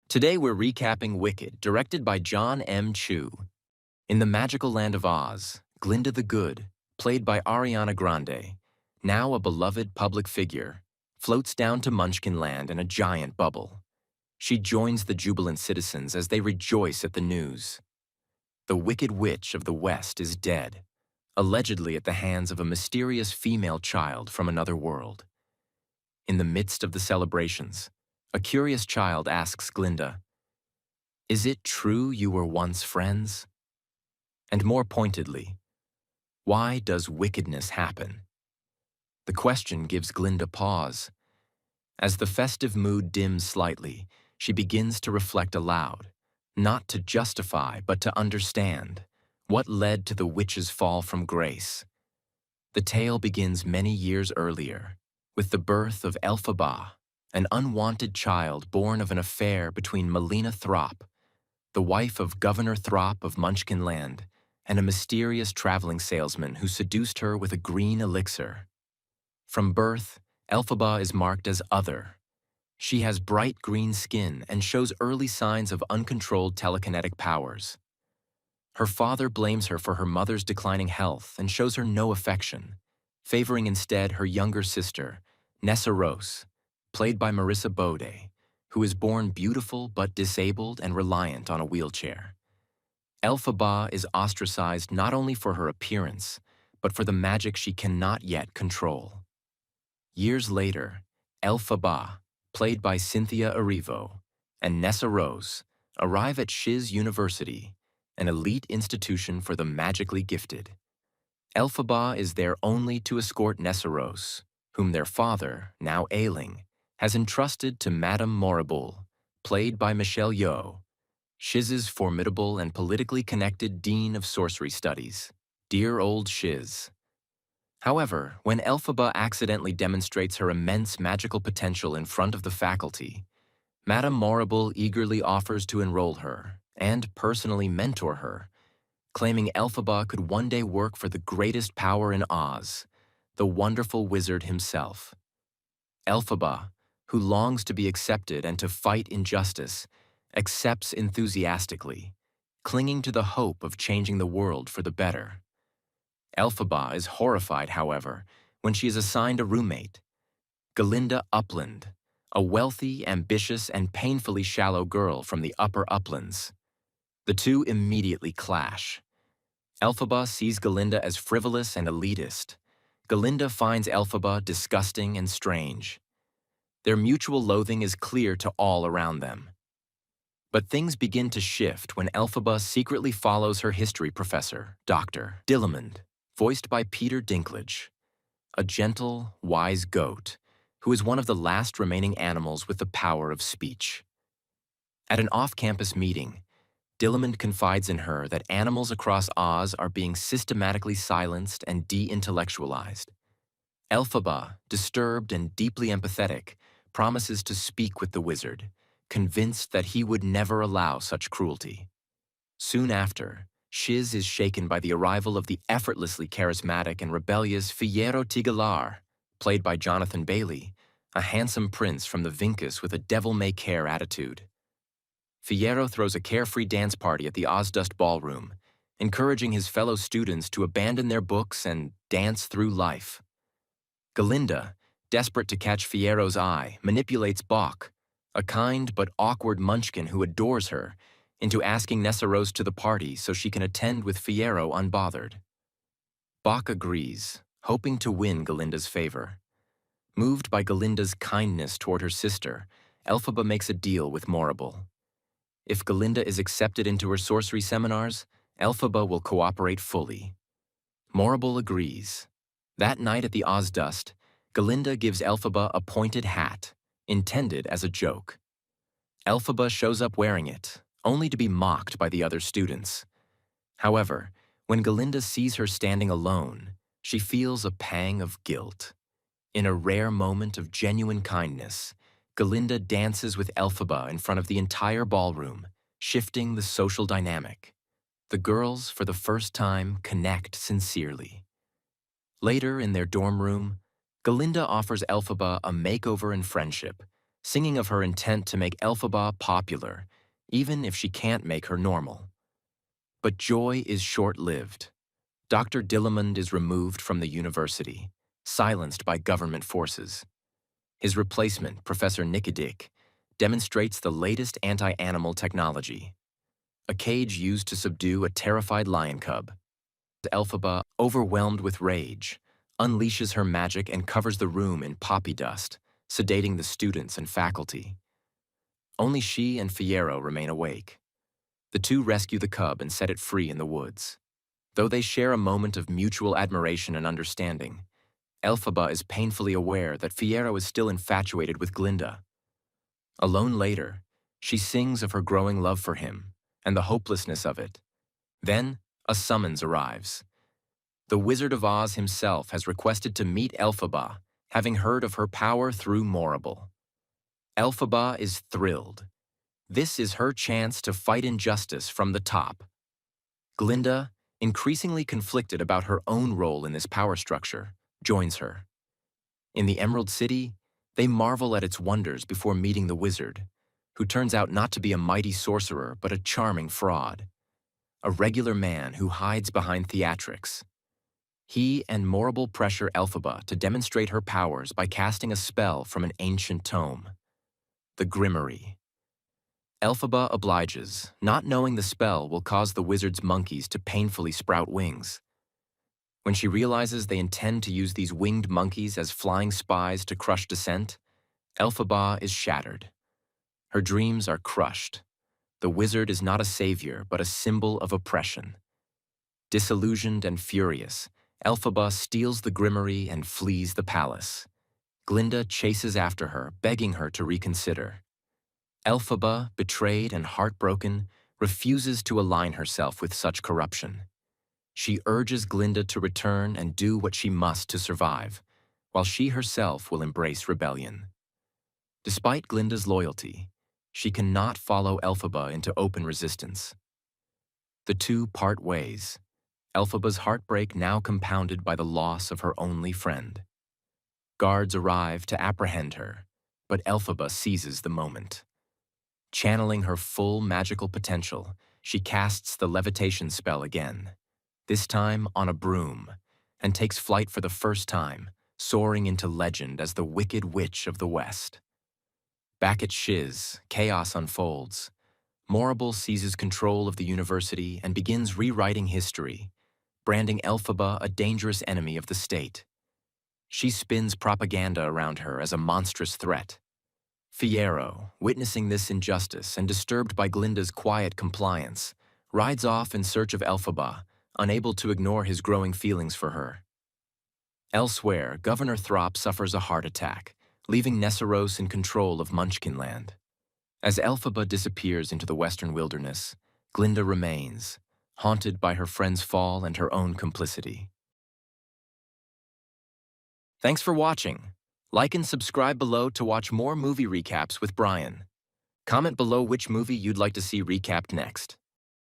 Today we're recapping Wicked, directed by John M. Chu. In the magical land of Oz, Glinda the Good, played by Ariana Grande, now a beloved public figure, floats down to Munchkin Land in a giant bubble. She joins the jubilant citizens as they rejoice at the news. The Wicked Witch of the West is dead, allegedly at the hands of a mysterious female child from another world. In the midst of the celebrations, a curious child asks Glinda, "Is it true you were once friends?" And more pointedly, why does wickedness happen? The question gives Glinda pause. As the festive mood dims slightly, she begins to reflect aloud, not to justify but to understand what led to the witch's fall from grace. The tale begins many years earlier, with the birth of Elphaba, an unwanted child born of an affair between Melina Throp, the wife of Governor Throp of Munchkin Land, and a mysterious traveling salesman who seduced her with a green elixir. From birth, Elphaba is marked as other. She has bright green skin and shows early signs of uncontrolled telekinetic powers. Her father blames her for her mother's declining health and shows her no affection, favoring instead her younger sister, Nessa Rose, played by Marissa Bode, who is born beautiful but disabled and reliant on a wheelchair. Elphaba is ostracized not only for her appearance, but for the magic she cannot yet control. Years later, Elphaba, played by Cynthia Erivo, and Nessa Rose arrive at Shiz University, an elite institution for the magically gifted. Elphaba is there only to escort Nessa Rose, whom their father, now ailing, has entrusted to Madame Morrible, played by Michelle Yeoh, Shiz's formidable and politically connected Dean of Sorcery Studies. Dear old Shiz. However, when Elphaba accidentally demonstrates her immense magical potential in front of the faculty, Madame Morrible eagerly offers to enroll her and personally mentor her, claiming Elphaba could one day work for the greatest power in Oz, the wonderful wizard himself. Elphaba, who longs to be accepted and to fight injustice, accepts enthusiastically, clinging to the hope of changing the world for the better. Elphaba is horrified, however, when she is assigned a roommate, Galinda Upland, a wealthy, ambitious, and painfully shallow girl from the upper uplands. The two immediately clash. Elphaba sees Galinda as frivolous and elitist. Galinda finds Elphaba disgusting and strange. Their mutual loathing is clear to all around them. But things begin to shift when Elphaba secretly follows her history professor, Dr. Dillamond, voiced by Peter Dinklage, a gentle, wise goat who is one of the last remaining animals with the power of speech. At an off-campus meeting, Dillamond confides in her that animals across Oz are being systematically silenced and de-intellectualized. Elphaba, disturbed and deeply empathetic, promises to speak with the wizard, convinced that he would never allow such cruelty. Soon after, Shiz is shaken by the arrival of the effortlessly charismatic and rebellious Fiyero Tigalar, played by Jonathan Bailey, a handsome prince from the Vinkus with a devil-may-care attitude. Fiyero throws a carefree dance party at the Ozdust Ballroom, encouraging his fellow students to abandon their books and dance through life. Galinda, desperate to catch Fiyero's eye, manipulates Bok, a kind but awkward munchkin who adores her, into asking Nessa Rose to the party so she can attend with Fiyero unbothered. Bok agrees, hoping to win Galinda's favor. Moved by Galinda's kindness toward her sister, Elphaba makes a deal with Morrible. If Galinda is accepted into her sorcery seminars, Elphaba will cooperate fully. Morrible agrees. That night at the Ozdust, Galinda gives Elphaba a pointed hat, intended as a joke. Elphaba shows up wearing it, only to be mocked by the other students. However, when Galinda sees her standing alone, she feels a pang of guilt. In a rare moment of genuine kindness, Galinda dances with Elphaba in front of the entire ballroom, shifting the social dynamic. The girls, for the first time, connect sincerely. Later, in their dorm room, Galinda offers Elphaba a makeover and friendship, singing of her intent to make Elphaba popular, even if she can't make her normal. But joy is short-lived. Dr. Dillamond is removed from the university, silenced by government forces. His replacement, Professor Nicodic, demonstrates the latest anti-animal technology, a cage used to subdue a terrified lion cub. Elphaba, overwhelmed with rage, unleashes her magic and covers the room in poppy dust, sedating the students and faculty. Only she and Fiyero remain awake. The two rescue the cub and set it free in the woods. Though they share a moment of mutual admiration and understanding, Elphaba is painfully aware that Fiyero is still infatuated with Glinda. Alone later, she sings of her growing love for him and the hopelessness of it. Then, a summons arrives. The Wizard of Oz himself has requested to meet Elphaba, having heard of her power through Morrible. Elphaba is thrilled. This is her chance to fight injustice from the top. Glinda, increasingly conflicted about her own role in this power structure, joins her. In the Emerald City, they marvel at its wonders before meeting the wizard, who turns out not to be a mighty sorcerer but a charming fraud, a regular man who hides behind theatrics. He and Morrible pressure Elphaba to demonstrate her powers by casting a spell from an ancient tome, the Grimoire. Elphaba obliges, not knowing the spell will cause the wizard's monkeys to painfully sprout wings. When she realizes they intend to use these winged monkeys as flying spies to crush dissent, Elphaba is shattered. Her dreams are crushed. The wizard is not a savior, but a symbol of oppression. Disillusioned and furious, Elphaba steals the Grimoire and flees the palace. Glinda chases after her, begging her to reconsider. Elphaba, betrayed and heartbroken, refuses to align herself with such corruption. She urges Glinda to return and do what she must to survive, while she herself will embrace rebellion. Despite Glinda's loyalty, she cannot follow Elphaba into open resistance. The two part ways, Elphaba's heartbreak now compounded by the loss of her only friend. Guards arrive to apprehend her, but Elphaba seizes the moment. Channeling her full magical potential, she casts the levitation spell again, this time on a broom, and takes flight for the first time, soaring into legend as the Wicked Witch of the West. Back at Shiz, chaos unfolds. Morrible seizes control of the university and begins rewriting history, branding Elphaba a dangerous enemy of the state. She spins propaganda around her as a monstrous threat. Fiyero, witnessing this injustice and disturbed by Glinda's quiet compliance, rides off in search of Elphaba, unable to ignore his growing feelings for her. Elsewhere, Governor Throp suffers a heart attack, leaving Nessaros in control of Munchkinland. As Elphaba disappears into the western wilderness, Glinda remains, haunted by her friend's fall and her own complicity. Thanks for watching. Like and subscribe below to watch more movie recaps with Brian. Comment below which movie you'd like to see recapped next.